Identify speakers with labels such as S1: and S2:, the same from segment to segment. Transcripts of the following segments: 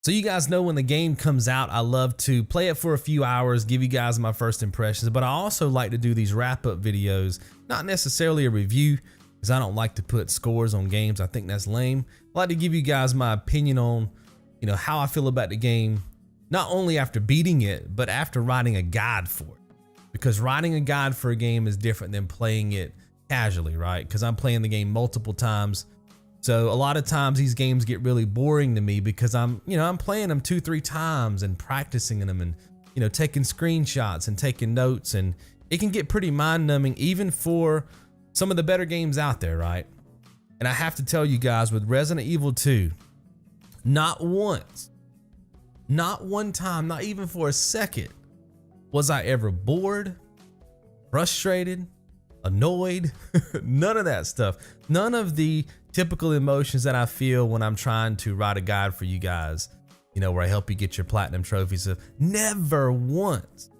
S1: So you guys know when the game comes out, I love to play it for a few hours, give you guys my first impressions, but I also like to do these wrap-up videos, not necessarily a review, because I don't like to put scores on games. I think that's lame. I like to give you guys my opinion on, how I feel about the game, not only after beating it, but after writing a guide for it. Because writing a guide for a game is different than playing it casually, right? Because I'm playing the game multiple times. So a lot of times these games get really boring to me because I'm playing them 2-3 times and practicing them and, taking screenshots and taking notes, and it can get pretty mind numbing even for some of the better games out there, right? And I have to tell you guys, with Resident Evil 2, not once, not one time, not even for a second, was I ever bored, frustrated, annoyed, none of that stuff. None of the typical emotions that I feel when I'm trying to write a guide for you guys, where I help you get your platinum trophies. Never once.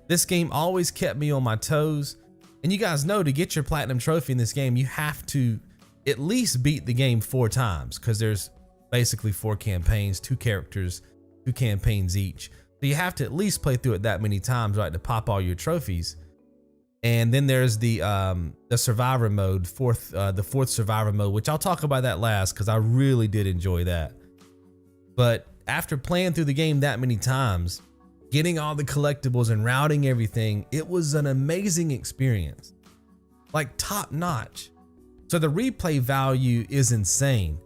S1: This game always kept me on my toes. And you guys know, to get your platinum trophy in this game, you have to at least beat the game 4 times, because there's basically 4 campaigns, 2 characters, 2 campaigns each. So you have to at least play through it that many times, right, to pop all your trophies. And then there's the survivor mode, the fourth survivor mode, which I'll talk about that last, because I really did enjoy that. But after playing through the game that many times, getting all the collectibles and routing everything, it was an amazing experience, like top notch. So the replay value is insane.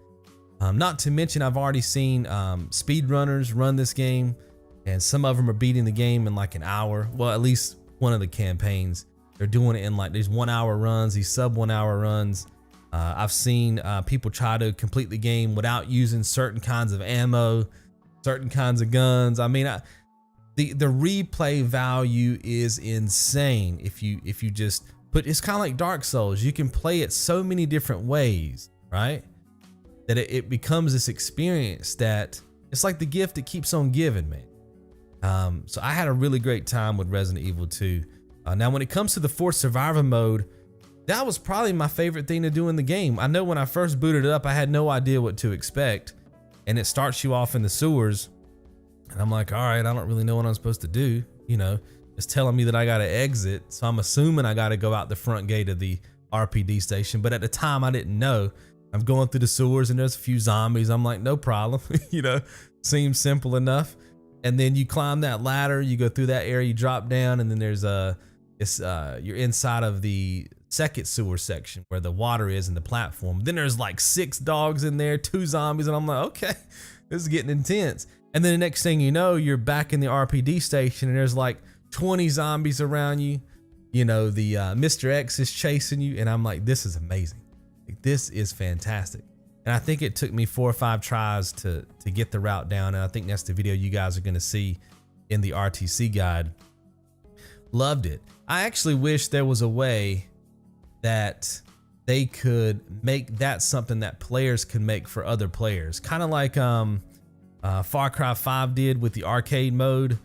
S1: Not to mention, I've already seen speedrunners run this game, and some of them are beating the game in like an hour. Well, at least one of the campaigns. They're doing it in like these 1-hour runs, these sub 1-hour runs. I've seen people try to complete the game without using certain kinds of ammo, certain kinds of guns. I mean, the replay value is insane. If you just put, it's kind of like Dark Souls. You can play it so many different ways, right? That it becomes this experience that it's like the gift that keeps on giving, man. So I had a really great time with Resident Evil 2. Now, when it comes to the 4th survivor mode, that was probably my favorite thing to do in the game. I know when I first booted it up, I had no idea what to expect, and it starts you off in the sewers, and I'm like, all right, I don't really know what I'm supposed to do. It's telling me that I got to exit, so I'm assuming I got to go out the front gate of the RPD station. But at the time, I didn't know. I'm going through the sewers, and there's a few zombies. I'm like, no problem. Seems simple enough. And then you climb that ladder, you go through that area, you drop down, and then there's you're inside of the second sewer section where the water is and the platform. Then there's like 6 dogs in there, 2 zombies, and I'm like, okay, this is getting intense. And then the next thing you know, you're back in the RPD station, and there's like 20 zombies around you. The Mr. X is chasing you, and I'm like, this is amazing. Like, this is fantastic. And I think it took me 4 or 5 tries to get the route down, and I think that's the video you guys are going to see in the RTC guide. Loved it. I actually wish there was a way that they could make that something that players could make for other players, kind of like Far Cry 5 did with the arcade mode.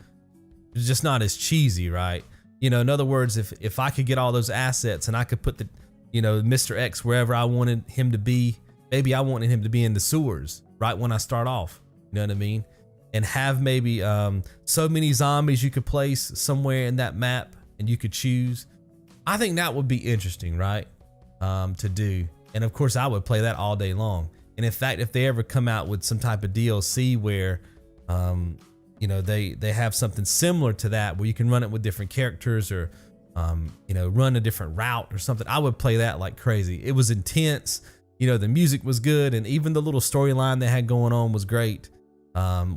S1: It's just not as cheesy, right? In other words, if I could get all those assets and I could put the Mr. X wherever I wanted him to be. Maybe I wanted him to be in the sewers right when I start off, you know what I mean? And have maybe so many zombies you could place somewhere in that map and you could choose. I think that would be interesting, right? To do. And of course, I would play that all day long. And in fact, if they ever come out with some type of DLC where, they have something similar to that where you can run it with different characters or, run a different route or something, I would play that like crazy. It was intense. The music was good, and even the little storyline they had going on was great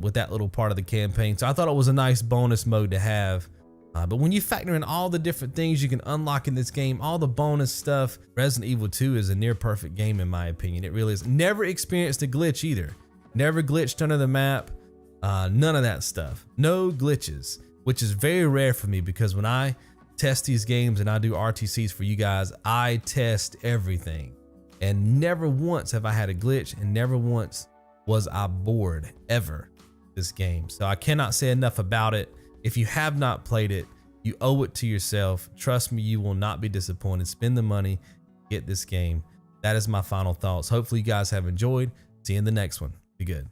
S1: with that little part of the campaign. So I thought it was a nice bonus mode to have. But when you factor in all the different things you can unlock in this game, all the bonus stuff, Resident Evil 2 is a near perfect game in my opinion. It really is. Never experienced a glitch either. Never glitched under the map. None of that stuff. No glitches, which is very rare for me because when I test these games and I do RTCs for you guys, I test everything. And never once have I had a glitch, and never once was I bored ever this game. So I cannot say enough about it. If you have not played it, you owe it to yourself. Trust me, you will not be disappointed. Spend the money, get this game. That is my final thoughts. Hopefully you guys have enjoyed. See you in the next one. Be good.